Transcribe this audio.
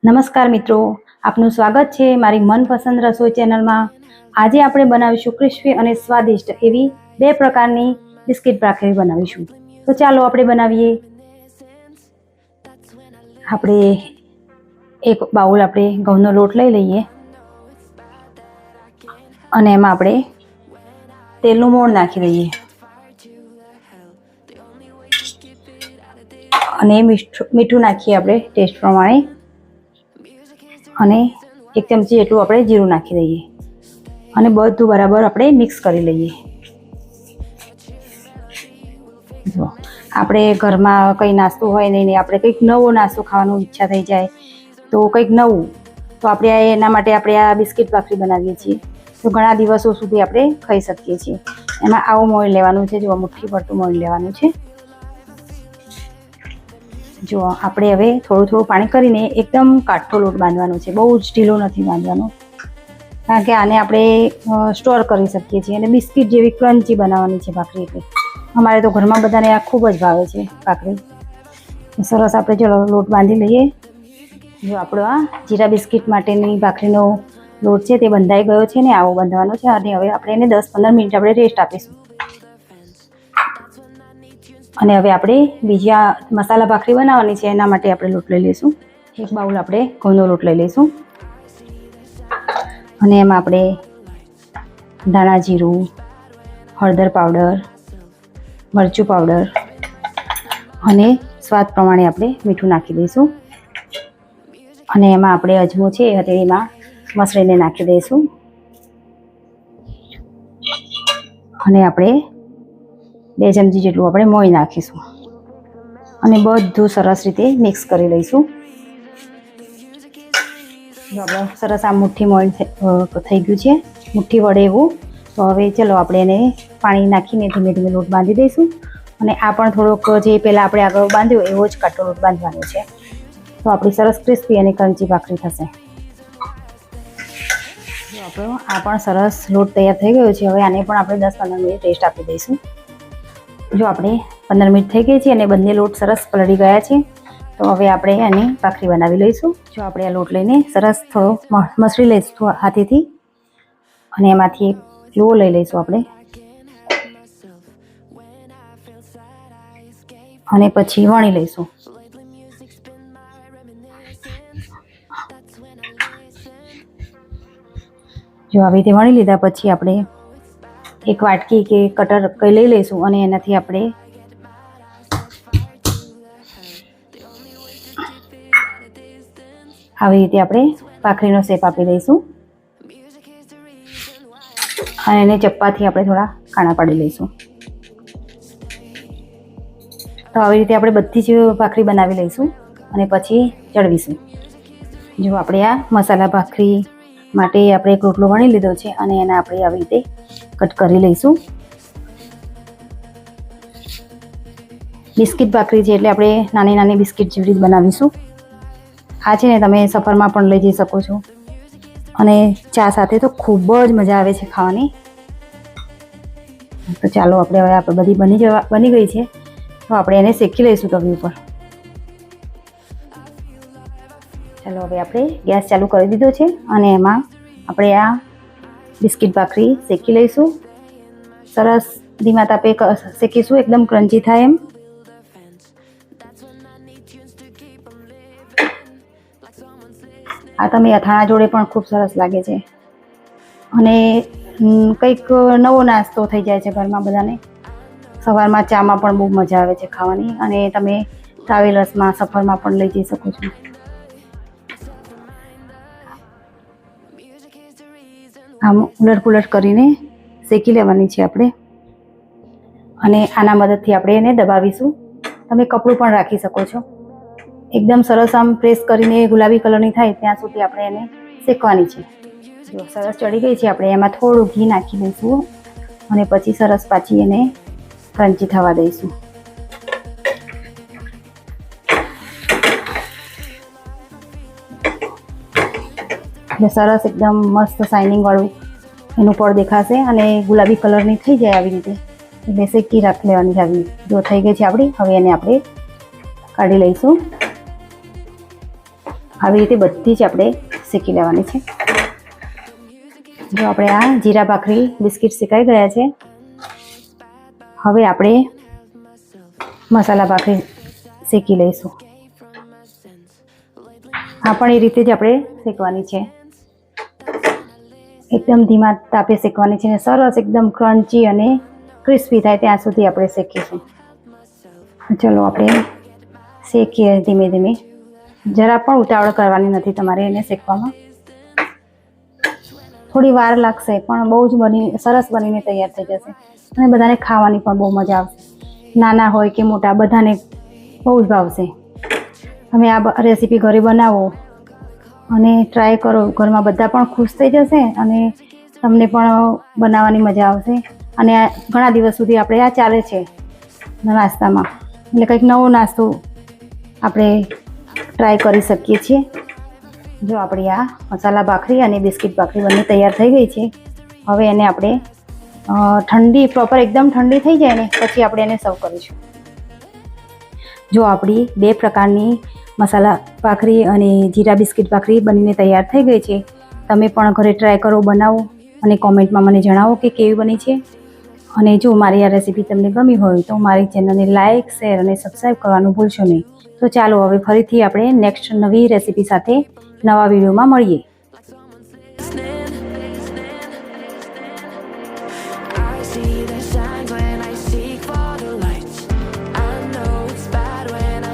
નમસ્કાર મિત્રો, આપનું સ્વાગત છે મારી મનપસંદ રસોઈ ચેનલમાં। આજે આપણે બનાવીશું ક્રિસ્પી અને સ્વાદિષ્ટ એવી બે પ્રકારની બિસ્કિટ ભાખરી બનાવીશું। તો ચાલો આપણે બનાવીએ। આપણે એક બાઉલ આપણે ઘઉંનો લોટ લઈ લઈએ અને એમાં આપણે તેલનું મોણ નાખી દઈએ અને મીઠું નાખીએ આપણે ટેસ્ટ પ્રમાણે અને 1 ચમચી જેટલું આપણે જીરું નાખી દઈએ અને બધું બરાબર આપણે મિક્સ કરી લઈએ। જો આપણે ઘરમાં કંઈ નાસ્તો હોય નહીં, આપણે કંઈક નવો નાસ્તો ખાવાનું ઈચ્છા થઈ જાય તો કંઈક નવું, તો આપણે એના માટે આપણે આ બિસ્કિટ ભાખરી બનાવીએ છીએ। તો ઘણા દિવસો સુધી આપણે ખાઈ શકીએ છીએ। એમાં આવું મોણ લેવાનું છે, જો મુઠ્ઠી ભરતું મોણ લેવાનું છે। જો આપણે હવે થોડું થોડું પાણી કરીને એકદમ કાઠો લોટ બાંધવાનો છે, બહુ જ ઢીલો નથી બાંધવાનો, કારણ કે આને આપણે સ્ટોર કરી શકીએ છીએ અને બિસ્કિટ જેવી ક્રન્ચી બનાવવાની છે ભાખરી। એટલે અમારે તો ઘરમાં બધાને આ ખૂબ જ ભાવે છે ભાખરી। સરસ આપણે ચલો લોટ બાંધી લઈએ। જો આપણો આ જીરા બિસ્કિટ માટેની ભાખરીનો લોટ છે તે બંધાઈ ગયો છે ને આવો બાંધવાનો છે અને હવે આપણે એને 10-15 મિનિટ આપણે રેસ્ટ આપીશું। અને હવે આપણે બીજા મસાલા ભાખરી બનાવવાની છે, એના માટે આપણે લોટ લઈ લઈશું। એક બાઉલ આપણે ઘઉંનો લોટ લઈ લઈશું અને એમાં આપણે ધાણા જીરું, હળદર પાવડર, મરચું પાવડર અને સ્વાદ પ્રમાણે આપણે મીઠું નાખી દઈશું અને એમાં આપણે અજમો છે એ હથેળીમાં મસળીને નાખી દઈશું અને આપણે 2 ચમચી જેટલું આપણે મોણ નાખીશું અને બધું સરસ રીતે મિક્સ કરી લઈશું। જો આપણે સરસ આ મુઠ્ઠી મોણ થઈ ગયું છે, મુઠ્ઠી વડે એવું। તો હવે ચલો આપણે એને પાણી નાખીને ધીમે ધીમે લોટ બાંધી દઈશું અને આ પણ થોડોક જે પહેલાં આપણે આગળ બાંધ્યો એવો જ કાટો લોટ બાંધવાનો છે, તો આપણી સરસ ક્રિસ્પી અને ક્રન્ચી ભાખરી થશે। જો આપણો આ પણ સરસ લોટ તૈયાર થઈ ગયો છે, હવે આને પણ આપણે 10-15 મિનિટ રેસ્ટ આપી દઈશું। જો આપણે 15 મિનિટ થઈ ગઈ છે અને બંને લોટ સરસ પલળી ગયા છે, તો હવે આપણે આની ભાખરી બનાવી લઈશું। જો આપણે આ લોટ લઈને સરસ થોડો મસળી લઈશું હાથેથી અને એમાંથી એક લોટ લઈ લઈશું આપણે અને પછી વણી લઈશું। જો આવી રીતે વણી લીધા પછી આપણે એક વાટકી કે કટર કંઈ લઈ લઈશું અને એનાથી આપણે આવી રીતે આપણે ભાખરીનો શેપ આપી દઈશું અને એને ચપ્પાથી આપણે થોડા કાણા પાડી લઈશું। તો આવી રીતે આપણે બધી જ ભાખરી બનાવી લઈશું અને પછી ચડવીશું। જો આપણે આ મસાલા ભાખરી માટે આપણે એક રોટલો વણી લીધો છે અને એને આપણે આવી રીતે કટ કરી લઈશું। બિસ્કિટ ભાખરી છે એટલે આપણે નાની નાની બિસ્કિટ જેવી રીતે બનાવીશું। આ છે ને તમે સફરમાં પણ લઈ જઈ શકો છો અને ચા સાથે તો ખૂબ જ મજા આવે છે ખાવાની। તો ચાલો આપણે હવે બધી બની ગઈ છે, તો આપણે એને શેકી લઈશું તવી ઉપર। ચાલો હવે આપણે ગેસ ચાલુ કરી દીધો છે અને એમાં આપણે આ બિસ્કિટ ભાખરી શેકી લઈશું। સરસ ધીમા તાપે શેકીશું, એકદમ ક્રન્ચી થાય એમ। આ તમે અથાણા જોડે પણ ખૂબ સરસ લાગે છે અને કંઈક નવો નાસ્તો થઈ જાય છે ઘરમાં બધાને। સવારમાં ચામાં પણ બહુ મજા આવે છે ખાવાની અને તમે ટ્રાવેલર્સમાં સફરમાં પણ લઈ જઈ શકો છો। આમ ઉલટ પુલટ કરીને શેકી લેવાની છે આપણે અને આના મદદથી આપણે એને દબાવીશું। તમે કપડું પણ રાખી શકો છો। એકદમ સરસ આમ પ્રેસ કરીને ગુલાબી કલરની થાય ત્યાં સુધી આપણે એને શેકવાની છે। જો સરસ ચડી ગઈ છે, આપણે એમાં થોડું ઘી નાખી દઈશું અને પછી સરસ પાછી એને ક્રન્ચી થવા દઈશું। એટલે સરસ એકદમ મસ્ત શાઇનિંગ વાળું એનું પડ દેખાશે અને ગુલાબી કલરની થઈ જાય આવી રીતે, એટલે શેકી રાખી લેવાની છે આવી। જો થઈ ગઈ છે આપણી, હવે એને આપણે કાઢી લઈશું આવી રીતે બધી જ આપણે શેકી લેવાની છે. જો આપણે આ જીરા ભાખરી બિસ્કિટ શેકાઈ ગયા છે. હવે આપણે મસાલા ભાખરી શેકી લઈશું. આ પણ એ રીતે જ આપણે શેકવાની છે. એકદમ ધીમા તાપે શેકવાની છે અને સરસ એકદમ ક્રન્ચી અને ક્રિસ્પી થાય ત્યાં સુધી આપણે શેકીશું. ચલો આપણે શેકીએ ધીમે ધીમે. જરા પણ ઉતાવળ કરવાની નથી તમારે એને શેકવામાં. થોડી વાર લાગશે પણ બહુ જ સરસ બનીને તૈયાર થઈ જશે અને બધાને ખાવાની પણ બહુ મજા આવશે. નાના હોય કે મોટા બધાને બહુ જ ભાવશે. તમે આ રેસીપી ઘરે બનાવો અને ટ્રાય કરો. ઘરમાં બધા પણ ખુશ થઈ જશે અને તમને પણ બનાવવાની મજા આવશે. અને ઘણા દિવસ સુધી આપણે આ ચાલે છે નાસ્તામાં, એટલે કંઈક નવો નાસ્તો આપણે ટ્રાય કરી શકીએ છીએ. જો આપણી આ મસાલા ભાખરી અને બિસ્કિટ ભાખરી બંને તૈયાર થઈ ગઈ છે. હવે એને આપણે ઠંડી પ્રોપર એકદમ ઠંડી થઈ જાય ને પછી આપણે એને સર્વ કરીશું. જો આપણી 2 પ્રકારની મસાલા ભાખરી અને જીરા બિસ્કિટ ભાખરી બનીને તૈયાર થઈ ગઈ છે. તમે પણ ઘરે ટ્રાય કરો, બનાવો અને કોમેન્ટમાં મને જણાવો કે કેવી બની છે. અને જો મારી આ રેસીપી તમને ગમી હોય તો મારી ચેનલને લાઇક, શેર અને સબસ્ક્રાઈબ કરવાનું ભૂલશો નહીં. તો ચાલો હવે ફરીથી આપણે નેક્સ્ટ નવી રેસીપી સાથે નવા વિડીયોમાં મળીએ.